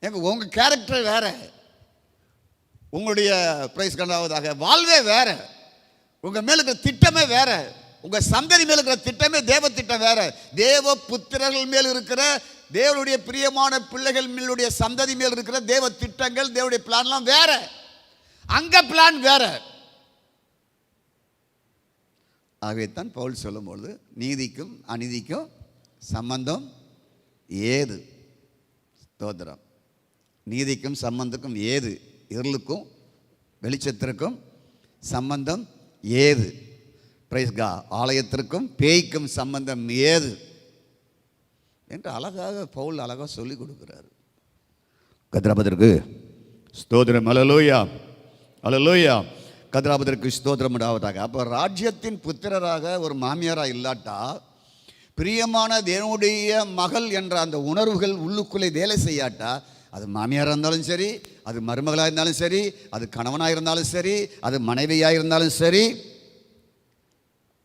உங்கள் கேரக்டர் வேற, உங்களுடைய பிரைஸ் கண்டாவதாக வாழ்வே வேற, உங்கள் மேல இருக்கிற திட்டமே வேற, உங்கள் சந்ததி மேல் இருக்கிற திட்டமே தேவ திட்டம் வேற. தேவ புத்திரர்கள் மேல் இருக்கிற தேவனுடைய பிரியமான பிள்ளைகள் மேலுடைய சந்ததி மேல் இருக்கிற தேவ திட்டங்கள், தேவனுடைய பிளான்லாம் வேற. அங்க பிளான் வேற. ஆகவே தான் பவுல் சொல்லும்பொழுது நீதிக்கும் அநீதிக்கும் சம்பந்தம் ஏது? ஸ்தோத்திரம். நீதிக்கும் சம்பந்தக்கும் ஏது? இருளுக்கும் வெளிச்சத்திற்கும் சம்பந்தம் ஏது? பிரைஸ் கா. ஆலயத்திற்கும் பேய்க்கும் சம்பந்தம் ஏது என்று அழகாக பவுல் அழகாக சொல்லிக் கொடுக்கிறார். கத்ராபதற்கு ஸ்தோத்திரம். அல்லேலூயா, அல்லேலூயா. கத்ராபதற்கு ஸ்தோத்திரம் உண்டாவதாக. அப்போ ராஜ்யத்தின் புத்திரராக ஒரு மாமியாராக இல்லாட்டா, பிரியமான தேவனுடைய மகள் என்ற அந்த உணர்வுகள் உள்ளுக்குள்ளே வேலை செய்யாட்டா, அது மாமியாராக இருந்தாலும் சரி, அது மருமகளாக இருந்தாலும் சரி, அது கணவனாக இருந்தாலும் சரி, அது மனைவியாக இருந்தாலும் சரி,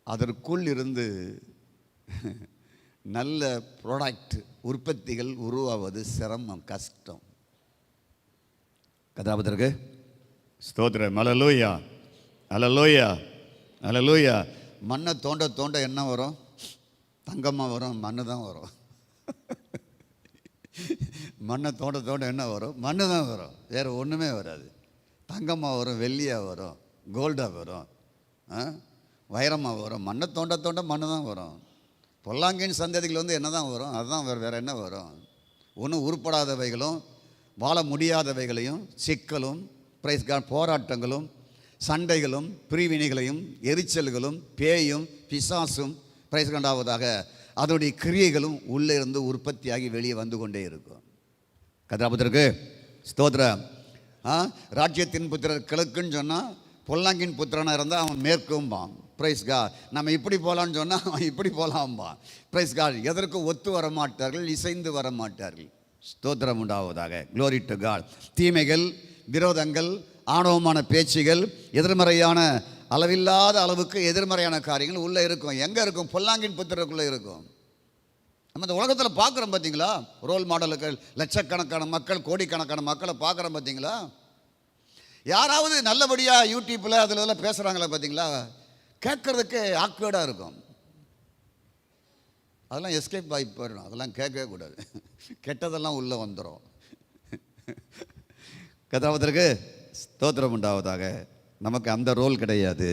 அதற்குள் இருந்து நல்ல ப்ராடக்ட் உற்பத்திகள் உருவாவது சிரமம், கஷ்டம். கதாபதற்கு ஸ்தோத்திரம். அல்லேலூயா, அல்லேலூயா, அல்லேலூயா. மண்ணை தோண்ட தோண்ட என்ன வரும்? தங்கமாக வரும்? மண்ணு தான் வரும். மண்ணை தோண்ட தோண்ட என்ன வரும்? மண்ணு தான் வரும், வேறு ஒன்றுமே வராது. தங்கமாக வரும், வெள்ளியாக வரும், கோல்டாக வரும், வைரமாக வரும். மண்ணை தோண்ட தோண்ட மண்ணு தான் வரும். பொல்லாங்கின் சந்ததிகள் என்ன தான் வரும்? அதுதான் வேறு என்ன வரும்? ஒன்றும் உருப்படாதவைகளும் வாழ முடியாதவைகளையும் சிக்கலும் போராட்டங்களும் சண்டைகளும் பிரிவினைகளையும் எரிச்சல்களும் பேயும் பிசாசும் பிரைஸ் கண்டாவதாக அதனுடைய கிரியைகளும் உள்ளே இருந்து உற்பத்தியாகி வெளியே வந்து கொண்டே இருக்கும். கதாபதற்கு ஸ்தோத்திரம். ராஜ்யத்தின் புத்திரர் கிழக்குன்னு சொன்னால், பொல்லாங்கின் புத்திரனாக இருந்தால் அவன் மேற்கும்பான். Price God. நம்ம இப்படி போகலான்னு சொன்னால் அவன் இப்படி போகலாம்பான். Price God. எதற்கும் ஒத்து வர மாட்டார்கள், இசைந்து வர மாட்டார்கள். ஸ்தோத்திரம் உண்டாவதாக. Glory to God. தீமைகள், விரோதங்கள், ஆணவமான பேச்சுகள், எதிர்மறையான அளவில்லாத அளவுக்கு எதிர்மறையான காரியங்கள் உள்ளே இருக்கும். எங்கே இருக்கும்? பொல்லாங்கின் புத்திரருக்குள்ளே இருக்கும். நம்ம இந்த உலகத்தில் பார்க்குறோம் பார்த்தீங்களா? ரோல் மாடலுக்கு லட்சக்கணக்கான மக்கள், கோடிக்கணக்கான மக்களை பார்க்குறோம் பார்த்தீங்களா? யாராவது நல்லபடியாக யூடியூப்பில் அதில் பேசுகிறாங்களா பார்த்தீங்களா? கேட்குறதுக்கு ஆக்வர்டாக இருக்கும். அதெல்லாம் எஸ்கேப் ஆகி போயிடணும். அதெல்லாம் கேட்கவே கூடாது. கெட்டதெல்லாம் உள்ளே வந்துடும். கதாபதற்கு ஸ்தோத்திரம் உண்டாவதாக. நமக்கு அந்த ரோல் கிடையாது.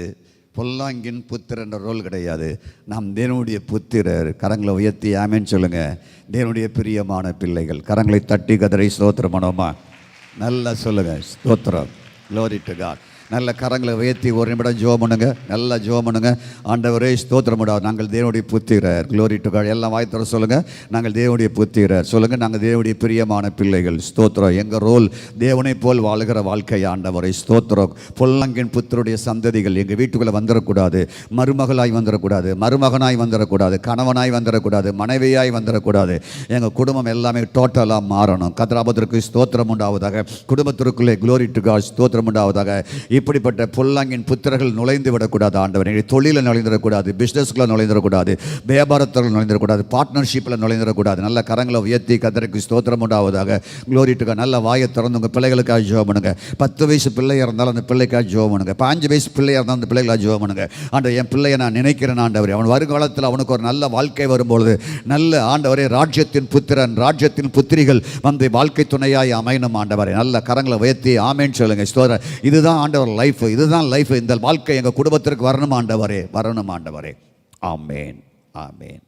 பொல்லாங்கின் புத்திரர் என்ற ரோல் கிடையாது. நாம் தேவனுடைய புத்திரர். கரங்களை உயர்த்தி ஆமென் சொல்லுங்கள். தேவனுடைய பிரியமான பிள்ளைகள். கரங்களை தட்டி கதரை ஸ்தோத்திரம் பண்ணோமா? நல்லா சொல்லுங்கள். ஸ்தோத்திரம். Glory to God. நல்ல கரங்களை உயர்த்தி ஒரு நிமிடம் ஜெபம் பண்ணுங்க. நல்லா ஜெபம் பண்ணுங்க. ஆண்டவரே ஸ்தோத்திரம் உண்டாவது. நாங்கள் தேவனுடைய புத்திரர். Glory to God. எல்லாம் வாய்த்தர சொல்லுங்கள். நாங்கள் தேவனுடைய புத்திரர் சொல்லுங்கள். நாங்கள் தேவனுடைய பிரியமான பிள்ளைகள். ஸ்தோத்திரம். எங்கள் ரோல் தேவனை போல் வாழ்கிற வாழ்க்கை. ஆண்டவரை ஸ்தோத்திரம். பொல்லாங்கின் புத்திரருடைய சந்ததிகள் எங்கள் வீட்டுக்குள்ளே வந்துடக்கூடாது. மருமகளாய் வந்துடக்கூடாது, மருமகனாய் வந்துடக்கூடாது, கணவனாய் வந்துடக்கூடாது, மனைவியாய் வந்துடக்கூடாது. எங்கள் குடும்பம் எல்லாமே டோட்டலாக மாறணும். கத்ராபதற்கு ஸ்தோத்திரம் உண்டாவதாக. குடும்பத்திற்குள்ளே க்ளோரி டு காட் ஸ்தோத்திரம் உண்டாவதாக. இப்படிப்பட்ட பொல்லாங்கின் புத்திரர்கள் நுழைந்து விடக்கூடாது. ஆண்டவர் தொழிலில் நுழைந்துடக்கூடாது, பிஸ்னஸ்க்குள்ள நுழைந்துடக்கூடாது, வியாபாரத்தில் நுழைந்துடக்கூடாது, பார்ட்னர்ஷிப்பில் நுழைந்துடக்கூடாது. நல்ல கரங்களை உயர்த்தி கர்த்தருக்கு ஸ்தோத்திரம் உண்டாவதாக. Glory to God. நல்ல வாயை திறந்து உங்கள் பிள்ளைகளுக்காக ஜெபம் பண்ணுங்க. 10 வயசு பிள்ளையாக இருந்தாலும் அந்த பிள்ளைக்காக ஜெபம் பண்ணுங்க. 5 வயசு பிள்ளையாக இருந்தாலும் அந்த பிள்ளைகளாக ஜெபம் பண்ணுங்க. ஆண்டவர், என் பிள்ளையை நான் நினைக்கிறேன் ஆண்டவர். அவன் வருங்காலத்தில் அவனுக்கு ஒரு நல்ல வாழ்க்கை வரும்பொழுது நல்ல ஆண்டவரே ராஜ்யத்தின் புத்திரன், ராஜ்யத்தின் புத்திரிகள் வந்து வாழ்க்கை துணையாய் அமையணும் ஆண்டவரே. நல்ல கரங்களை உயர்த்தி ஆமென் சொல்லுங்க. ஸ்தோத்திரம். இதுதான் ஆண்டவர் லைஃப். இதுதான் லைஃப். இந்த வாழ்க்கை எங்கள் குடும்பத்திற்கு வரணும் ஆண்டவரே, வரணும் ஆண்டவரே. ஆமென், ஆமென்.